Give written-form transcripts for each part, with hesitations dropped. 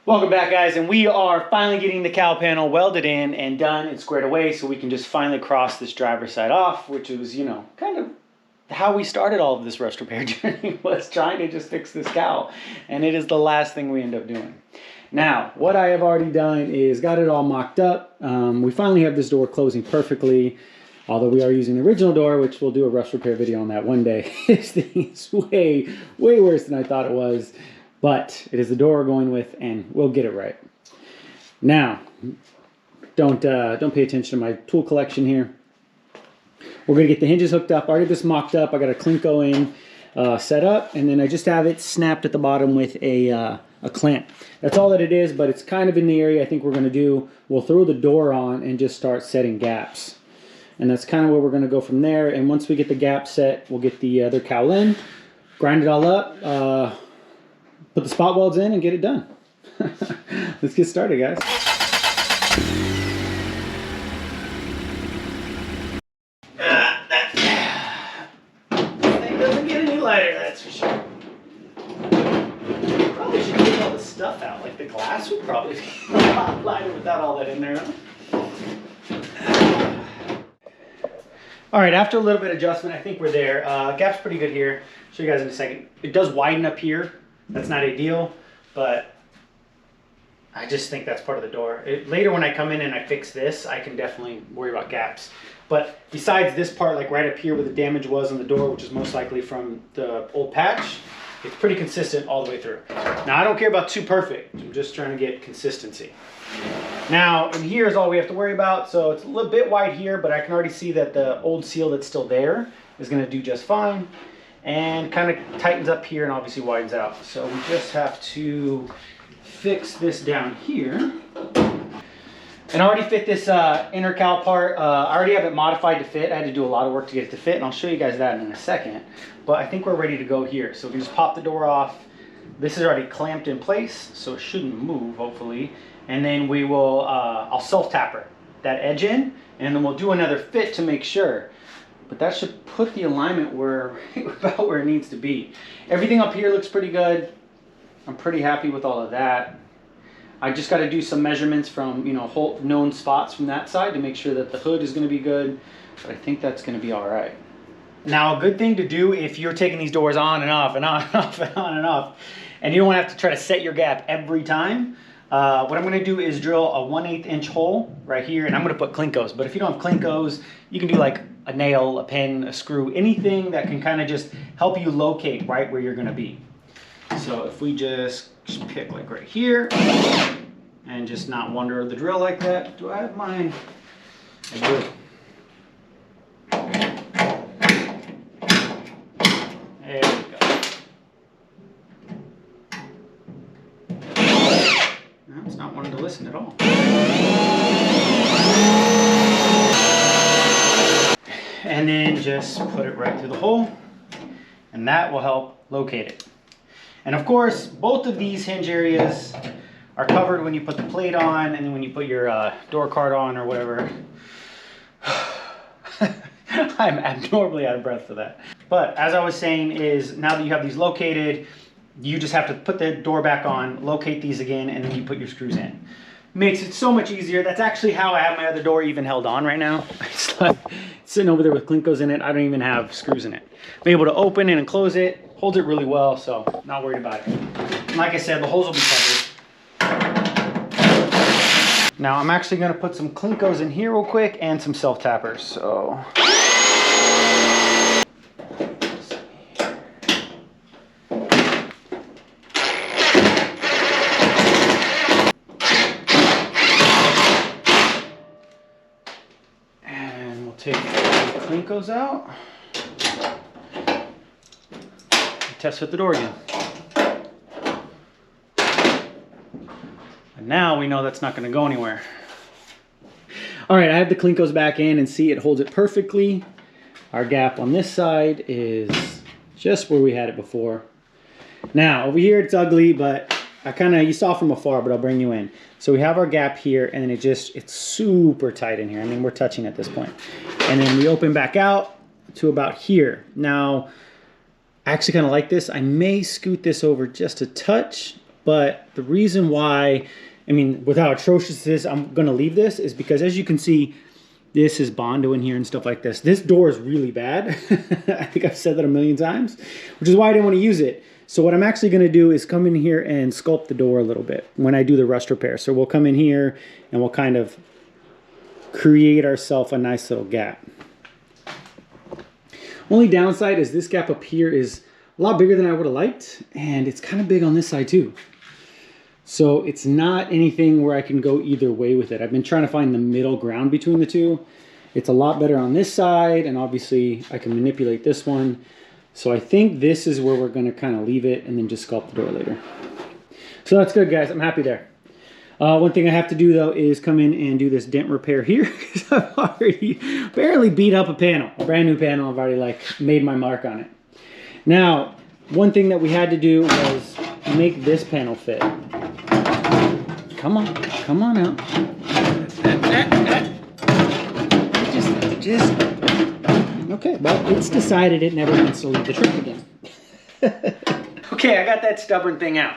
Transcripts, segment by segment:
Welcome back, guys, and we are finally getting the cowl panel welded in and done and squared away so we can just finally cross this driver's side off, which was, you know, kind of how we started all of this rust repair journey, was trying to just fix this cowl, and it is the last thing we end up doing. Now, what I have already done is got it all mocked up. We finally have this door closing perfectly, although we are using the original door, which we'll do a rust repair video on that one day. This thing is way worse than I thought it was. But it is the door we're going with, and we'll get it right. Now, don't pay attention to my tool collection here. We're gonna get the hinges hooked up. I already have this mocked up. I got a Klinko in set up, and then I just have it snapped at the bottom with a clamp. That's all that it is, but it's kind of in the area I think we're gonna do. We'll throw the door on and just start setting gaps. And that's kind of where we're gonna go from there. And once we get the gap set, we'll get the other cowl in, grind it all up, put the spot welds in and get it done. Let's get started, guys. This thing doesn't get any lighter, that's for sure. Probably should take all the stuff out. Like the glass would probably be a lot lighter without all that in there. All right, after a little bit of adjustment, I think we're there. Gap's pretty good here. I'll show you guys in a second. It does widen up here. That's not ideal, but I just think that's part of the door. Later when I come in and I fix this, I can definitely worry about gaps. But besides this part, like right up here where the damage was on the door, which is most likely from the old patch, it's pretty consistent all the way through. Now, I don't care about too perfect. I'm just trying to get consistency. Now, in here is all we have to worry about. So it's a little bit wide here, but I can already see that the old seal that's still there is going to do just fine. And kind of tightens up here and obviously widens out. So we just have to fix this down here. And I already fit this inner cowl part. I already have it modified to fit. I had to do a lot of work to get it to fit, and I'll show you guys that in a second. But I think we're ready to go here. So we can just pop the door off. This is already clamped in place, so it shouldn't move, hopefully. And then we will, I'll self-tapper that edge in, and then we'll do another fit to make sure. But that should put the alignment about where it needs to be. Everything up here looks pretty good. I'm pretty happy with all of that. I just got to do some measurements from, you know, known spots from that side to make sure that the hood is going to be good. But I think that's going to be all right. Now, a good thing to do if you're taking these doors on and off and on and off and on and off, and you don't have to try to set your gap every time, what I'm going to do is drill a 1/8 inch hole right here, and I'm going to put Klinkos. But if you don't have Klinkos, you can do like a nail, a pin, a screw, anything that can kind of just help you locate right where you're going to be. So if we just pick like right here and just not wander the drill like that. Do I have mine? I do. There we go. No, it's not wanting to listen at all. And then just put it right through the hole, and that will help locate it. And of course, both of these hinge areas are covered when you put the plate on and then when you put your door card on or whatever. I'm abnormally out of breath for that. But as I was saying is, now that you have these located, you just have to put the door back on, locate these again, and then you put your screws in. Makes it so much easier. That's actually how I have my other door even held on right now. It's like sitting over there with Klinkos in it. I don't even have screws in it. I'm able to open it and close it. Holds it really well, so not worried about it. And like I said, the holes will be covered. Now I'm actually going to put some Klinkos in here real quick and some self-tappers. So take the Klinkos out. Test fit the door again. And now we know that's not going to go anywhere. All right, I have the Klinkos back in, and see, it holds it perfectly. Our gap on this side is just where we had it before. Now over here it's ugly, but you saw from afar, but I'll bring you in. So we have our gap here, and then it's super tight in here. I mean, we're touching at this point. And then we open back out to about here. Now, I actually kind of like this. I may scoot this over just a touch But the reason why, I mean, with how atrocious this is, I'm going to leave this is because, as you can see, this is Bondo in here and stuff like this. This door is really bad. I think I've said that a million times, which is why I didn't want to use it. So what I'm actually going to do is come in here and sculpt the door a little bit when I do the rust repair. So we'll come in here and we'll kind of create ourselves a nice little gap. Only downside is this gap up here is a lot bigger than I would have liked, and it's kind of big on this side too. So it's not anything where I can go either way with it. I've been trying to find the middle ground between the two. It's a lot better on this side, and obviously I can manipulate this one. So I think this is where we're going to kind of leave it and then just sculpt the door later. So that's good, guys. I'm happy there. One thing I have to do, though, is come in and do this dent repair here, because I've already barely beat up a panel. A brand new panel. I've already like made my mark on it. Now, one thing that we had to do was make this panel fit. Come on out. Just okay, well, it's decided it never wants to leave the truck again. Okay, I got that stubborn thing out.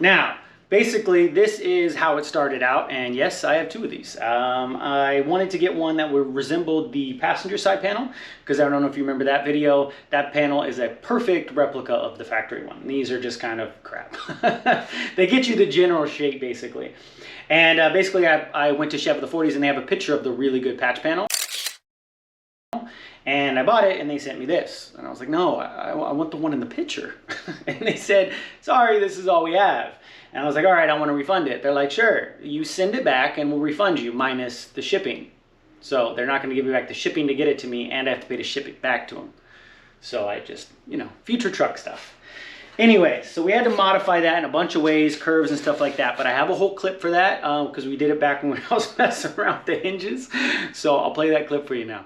Now, basically, this is how it started out, and yes, I have two of these. I wanted to get one that would resemble the passenger side panel, because I don't know if you remember that video. That panel is a perfect replica of the factory one. These are just kind of crap. They get you the general shape, basically. And basically, I went to Chef of the 40s, and they have a picture of the really good patch panel. And I bought it, and they sent me this. And I was like, no, I want the one in the picture. And they said, sorry, this is all we have. And I was like, all right, I want to refund it. They're like, sure, you send it back and we'll refund you minus the shipping. So they're not going to give me back the shipping to get it to me, and I have to pay to ship it back to them. So I just, you know, future truck stuff. Anyway, so we had to modify that in a bunch of ways, curves and stuff like that. But I have a whole clip for that because we did it back when I was messing around with the hinges. So I'll play that clip for you now.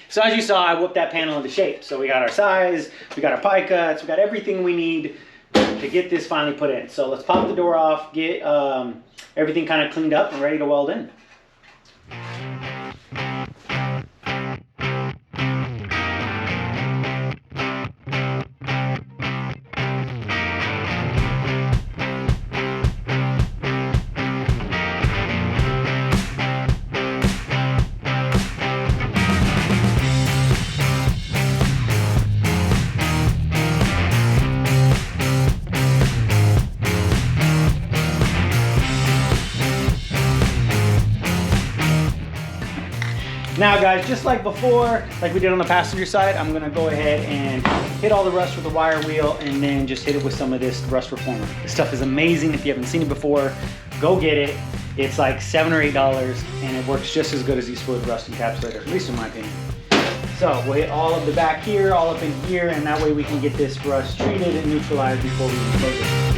So as you saw, I whooped that panel into shape. So we got our size, we got our pie cuts, we got everything we need to get this finally put in. So let's pop the door off, get everything kind of cleaned up and ready to weld in. Now guys, just like before, like we did on the passenger side, I'm gonna go ahead and hit all the rust with the wire wheel and then just hit it with some of this rust reformer. This stuff is amazing. If you haven't seen it before, go get it. It's like $7 or $8 and it works just as good as these fluid rust encapsulators, at least in my opinion. So we'll hit all of the back here, all up in here, and that way we can get this rust treated and neutralized before we even close it.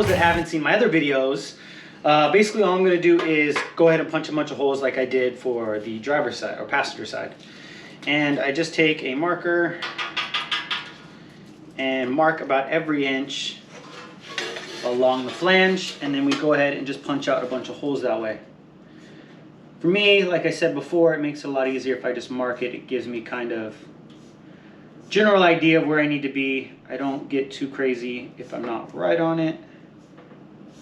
those that haven't seen my other videos, basically all I'm going to do is go ahead and punch a bunch of holes like I did for the driver's side or passenger side. And I just take a marker and mark about every inch along the flange, and then we go ahead and just punch out a bunch of holes that way. For me, like I said before, it makes it a lot easier if I just mark it. It gives me kind of general idea of where I need to be. I don't get too crazy if I'm not right on it.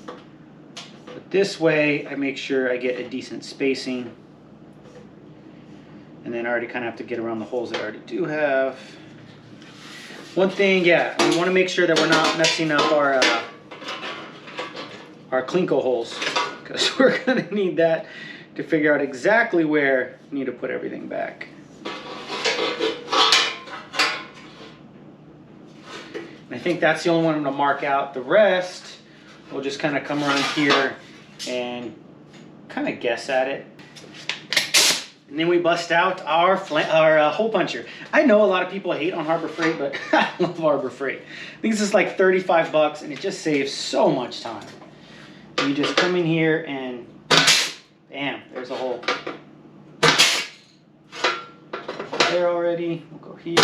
But this way, I make sure I get a decent spacing. And then I already kind of have to get around the holes that I already do have. One thing, yeah, we want to make sure that we're not messing up our Klinko holes, because we're going to need that to figure out exactly where we need to put everything back. And I think that's the only one I'm going to mark out. The rest, we'll just kind of come around here and kind of guess at it. And then we bust out our hole puncher. I know a lot of people hate on Harbor Freight, but I love Harbor Freight. I think this is like 35 bucks, and it just saves so much time. You just come in here and bam, there's a hole. There already. We'll go here.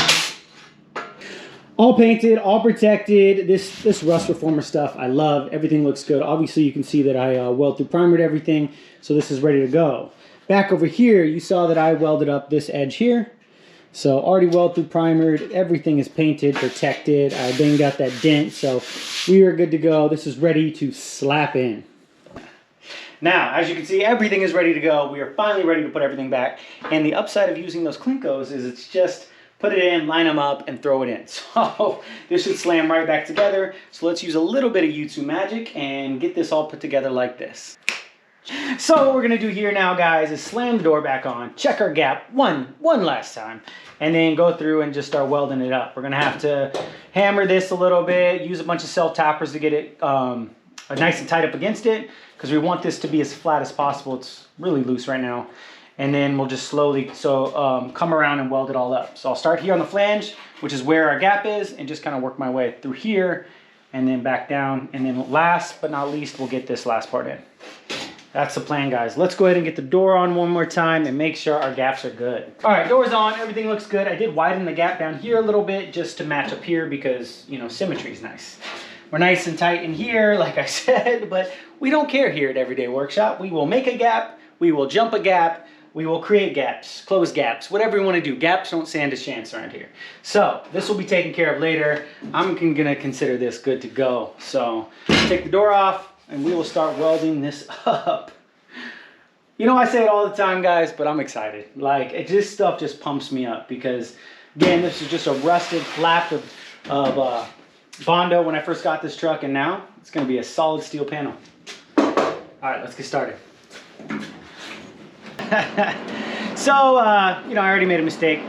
All painted, all protected. This rust reformer stuff I love. Everything looks good. Obviously you can see that I weld through primered everything, so this is ready to go. Back over here, you saw that I welded up this edge here. So already weld through primered, everything is painted, protected. I banged out that dent, so we are good to go. This is ready to slap in. Now, as you can see, everything is ready to go. We are finally ready to put everything back. And the upside of using those Klinkos is it's just put it in, line them up, and throw it in. So this should slam right back together. So let's use a little bit of YouTube magic and get this all put together like this. So what we're gonna do here now, guys, is slam the door back on, check our gap one last time, and then go through and just start welding it up. We're gonna have to hammer this a little bit, use a bunch of self-tappers to get it nice and tight up against it, because we want this to be as flat as possible. It's really loose right now. And then we'll just slowly come around and weld it all up. So I'll start here on the flange, which is where our gap is, and just kind of work my way through here and then back down. And then last but not least, we'll get this last part in. That's the plan, guys. Let's go ahead and get the door on one more time and make sure our gaps are good. All right, door's on, everything looks good. I did widen the gap down here a little bit just to match up here because, you know, symmetry is nice. We're nice and tight in here, like I said, but we don't care here at Everyday Workshop. We will make a gap, we will jump a gap, we will create gaps, close gaps, whatever you want to do. Gaps don't stand a chance around here. So this will be taken care of later. I'm gonna consider this good to go. So take the door off and we will start welding this up. You know, I say it all the time, guys, but I'm excited. Like, this stuff just pumps me up because, again, this is just a rusted flap of Bondo when I first got this truck, and now it's going to be a solid steel panel. All right, let's get started. So, you know, I already made a mistake.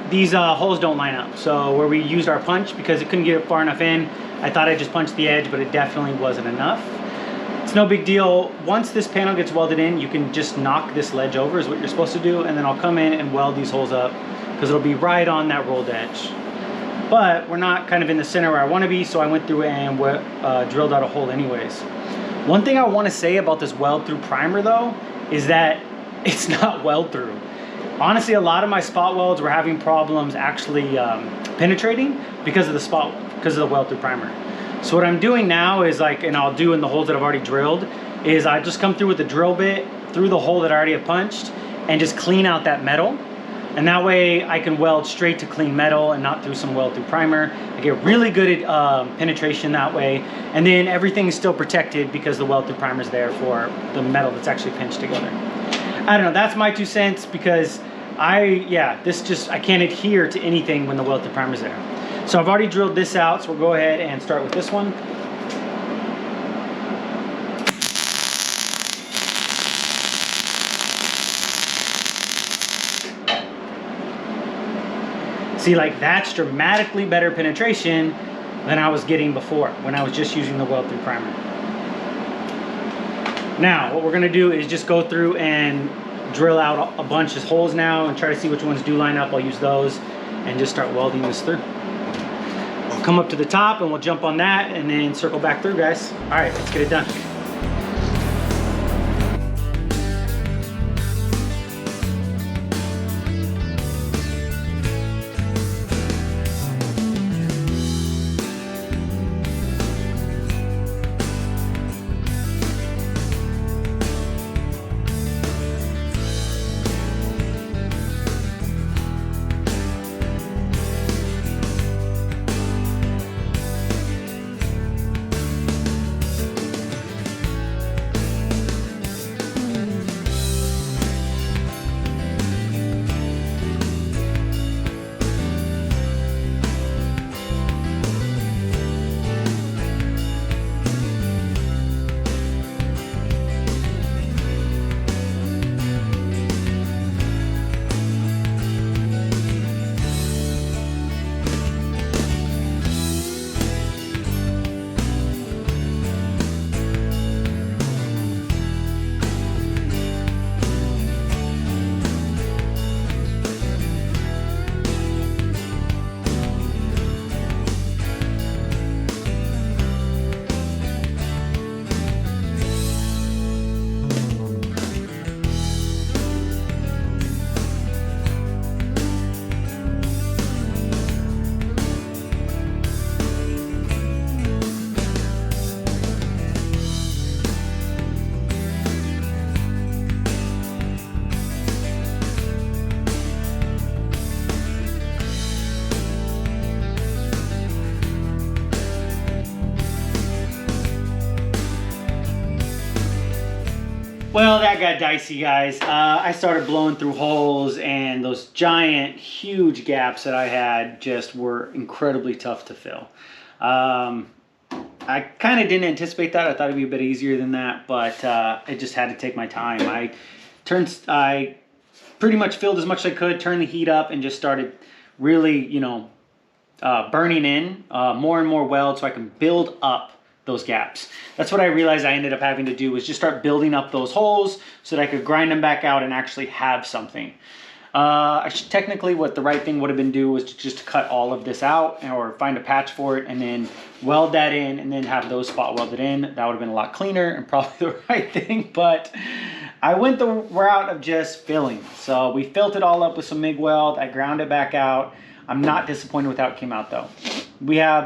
These holes don't line up. So where we used our punch, because it couldn't get it far enough in, I thought I just punched the edge, but it definitely wasn't enough. It's no big deal. Once this panel gets welded in, you can just knock this ledge over is what you're supposed to do, and then I'll come in and weld these holes up because it'll be right on that rolled edge. But we're not kind of in the center where I want to be, so I went through and drilled out a hole anyways. One thing I want to say about this weld through primer though is that it's not weld through. Honestly, a lot of my spot welds were having problems actually penetrating because of the weld through primer. So what I'm doing now is and I'll do in the holes that I've already drilled, is I just come through with the drill bit through the hole that I already have punched and just clean out that metal. And that way I can weld straight to clean metal and not through some weld through primer. I get really good at penetration that way. And then everything is still protected because the weld through primer is there for the metal that's actually pinched together. I don't know, that's my 2 cents because I can't adhere to anything when the weld through primer is there. So I've already drilled this out, so we'll go ahead and start with this one. See, like, that's dramatically better penetration than I was getting before when I was just using the weld through primer. Now, what we're gonna do is just go through and drill out a bunch of holes now and try to see which ones do line up. I'll use those and just start welding this through. come up to the top and we'll jump on that and then circle back through, guys. All right, let's get it done. Well, that got dicey, guys. I started blowing through holes, and those giant, huge gaps that I had just were incredibly tough to fill. I kind of didn't anticipate that. I thought it'd be a bit easier than that, but it just had to take my time. I pretty much filled as much as I could, turned the heat up, and just started really, burning in more and more weld so I can build up those gaps. That's what I realized I ended up having to do, was just start building up those holes so that I could grind them back out and actually have something. Technically what the right thing would have been do was just cut all of this out, or find a patch for it and then weld that in and then have those spot welded in. That would have been a lot cleaner and probably the right thing, but I went the route of just filling. So we filled it all up with some MIG weld. I ground it back out. I'm not disappointed with how it came out though. We have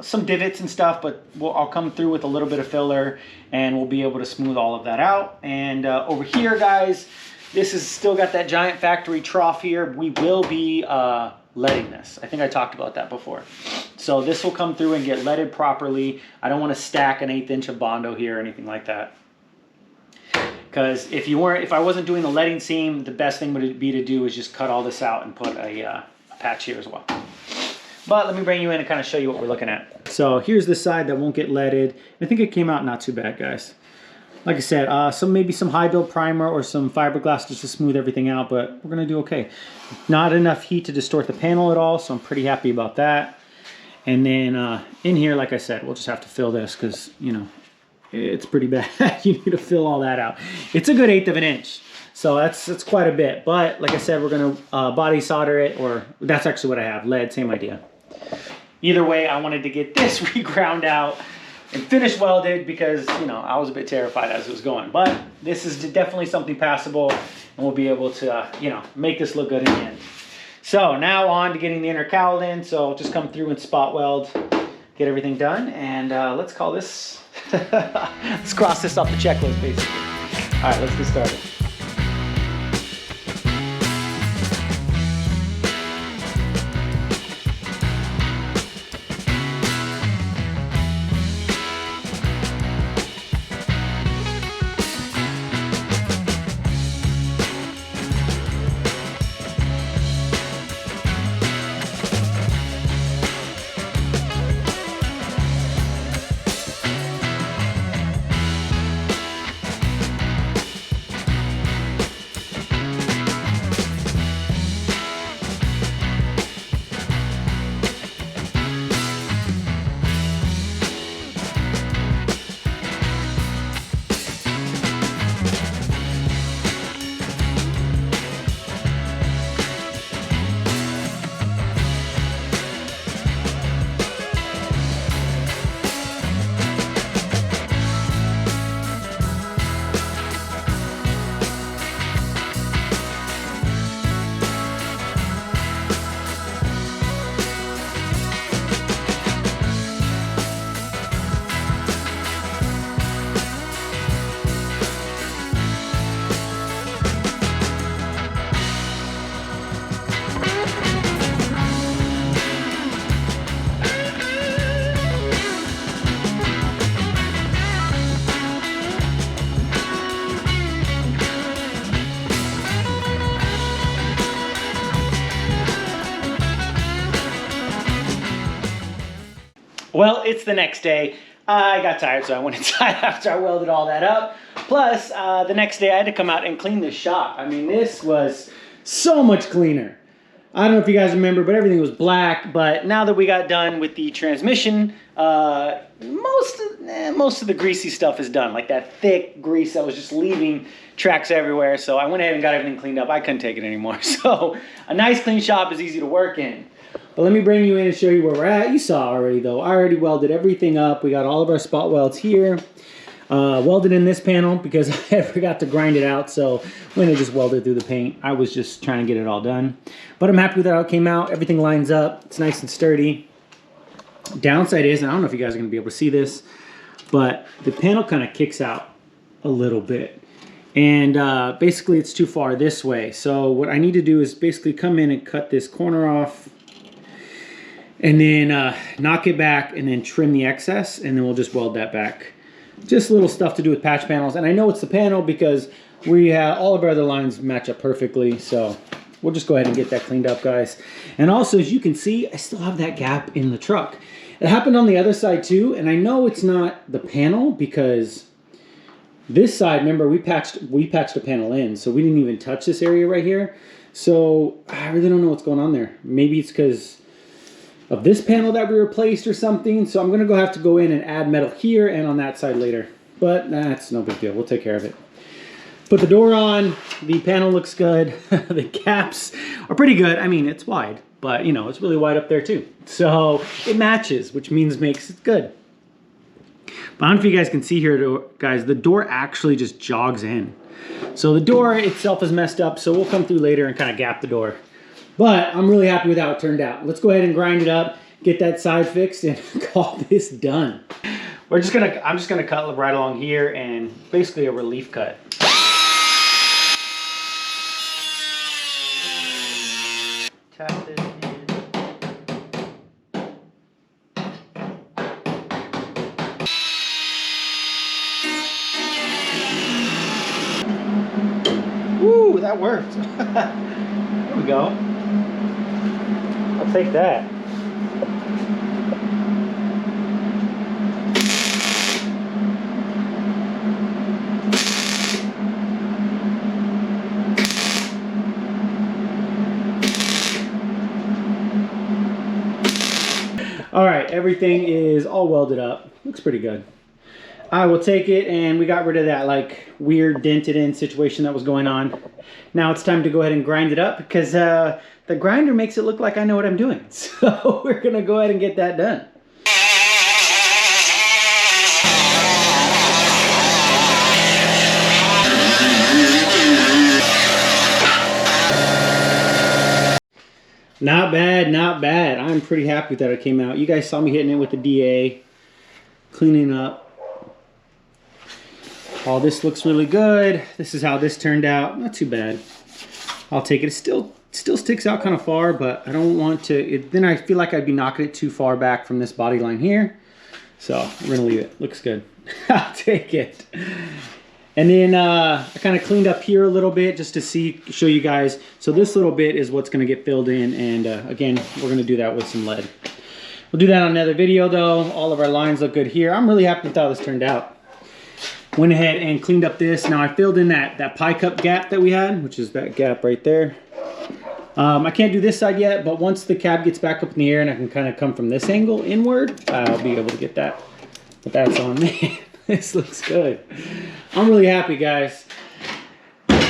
some divots and stuff, but I'll come through with a little bit of filler and we'll be able to smooth all of that out. And over here, guys, this has still got that giant factory trough here. We will be leading this. I think I talked about that before. So this will come through and get leaded properly. I don't want to stack an 1/8 inch of Bondo here or anything like that. Because if I wasn't doing the leading seam, the best thing would be to do is just cut all this out and put a patch here as well. But let me bring you in and kind of show you what we're looking at. So here's the side that won't get leaded. I think it came out not too bad, guys. Like I said, maybe some high build primer or some fiberglass just to smooth everything out, but we're gonna do okay. Not enough heat to distort the panel at all, so I'm pretty happy about that. And then in here, like I said, we'll just have to fill this because, it's pretty bad. You need to fill all that out. It's a good 1/8 of an inch. So that's quite a bit. But like I said, we're gonna body solder it, or that's actually what I have, lead, same idea. Either way, I wanted to get this re-ground out and finish welded because, I was a bit terrified as it was going. But this is definitely something passable, and we'll be able to, make this look good in the end. So now on to getting the inner cowl in. So I'll just come through and spot weld, get everything done, and let's call this, let's cross this off the checklist, basically. All right, let's get started. Well, it's the next day. I got tired, so I went inside after I welded all that up. Plus, the next day I had to come out and clean the shop. I mean, this was so much cleaner. I don't know if you guys remember, but everything was black. But now that we got done with the transmission, most of the greasy stuff is done. Like that thick grease that was just leaving tracks everywhere. So I went ahead and got everything cleaned up. I couldn't take it anymore. So a nice clean shop is easy to work in. But let me bring you in and show you where we're at. You saw already though. I already welded everything up. We got all of our spot welds here. Welded in this panel because I forgot to grind it out, so we're gonna just weld it through the paint. I was just trying to get it all done. But I'm happy with how it came out. Everything lines up. It's nice and sturdy. Downside is, and I don't know if you guys are gonna be able to see this, but the panel kind of kicks out a little bit. And basically it's too far this way. So what I need to do is basically come in and cut this corner off and then knock it back and then trim the excess, and then we'll just weld that back. Just little stuff to do with patch panels, and I know it's the panel because we have all of our other lines match up perfectly, so we'll just go ahead and get that cleaned up, guys. And also, as you can see, I still have that gap in the truck. It happened on the other side too, and I know it's not the panel because this side, remember, we patched the panel in, so we didn't even touch this area right here. So I really don't know what's going on there. Maybe it's because of this panel that we replaced or something. So I'm gonna have to go in and add metal here and on that side later. But that's no big deal, we'll take care of it. Put the door on, the panel looks good. The gaps are pretty good. I mean, it's wide, but you know, it's really wide up there too. So it matches, which means makes it good. But I don't know if you guys can see here, guys, the door actually just jogs in. So the door itself is messed up, so we'll come through later and kind of gap the door. But I'm really happy with how it turned out. Let's go ahead and grind it up, get that side fixed, and call this done. I'm just gonna cut right along here and basically a relief cut. Tap this in. Woo, that worked. There we go. I'll take that. All right, everything is all welded up. Looks pretty good. I will take it, and we got rid of that like weird dented in situation that was going on. Now it's time to go ahead and grind it up because the grinder makes it look like I know what I'm doing. So we're gonna go ahead and get that done. Not bad, not bad. I'm pretty happy with that it came out. You guys saw me hitting it with the DA, cleaning up. All this looks really good. This is how this turned out. Not too bad. I'll take it. It still sticks out kind of far, but I don't want to. Then I feel like I'd be knocking it too far back from this body line here. So we're gonna leave it. Looks good. I'll take it. And then I kind of cleaned up here a little bit just to show you guys. So this little bit is what's gonna get filled in, and again, we're gonna do that with some lead. We'll do that on another video though. All of our lines look good here. I'm really happy with how this turned out. Went ahead and cleaned up this. Now I filled in that pie cup gap that we had, which is that gap right there. I can't do this side yet, but once the cab gets back up in the air and I can kind of come from this angle inward, I'll be able to get that. But that's on me. This looks good. I'm really happy, guys.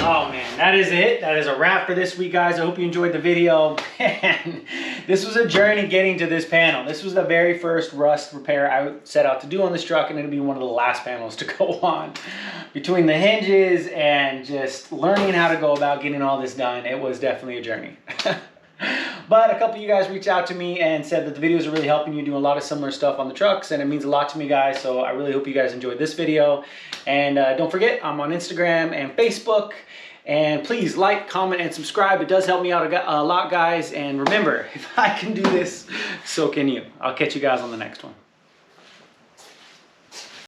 Oh man, that is it. That is a wrap for this week, guys. I hope you enjoyed the video. And this was a journey getting to this panel. This was the very first rust repair I set out to do on this truck, and it'll be one of the last panels to go on. Between the hinges and just learning how to go about getting all this done, it was definitely a journey. But a couple of you guys reached out to me and said that the videos are really helping you do a lot of similar stuff on the trucks, and it means a lot to me, guys. So I really hope you guys enjoyed this video. And don't forget, I'm on Instagram and Facebook. And please like, comment, and subscribe. It does help me out a lot, guys. And remember, if I can do this, so can you. I'll catch you guys on the next one.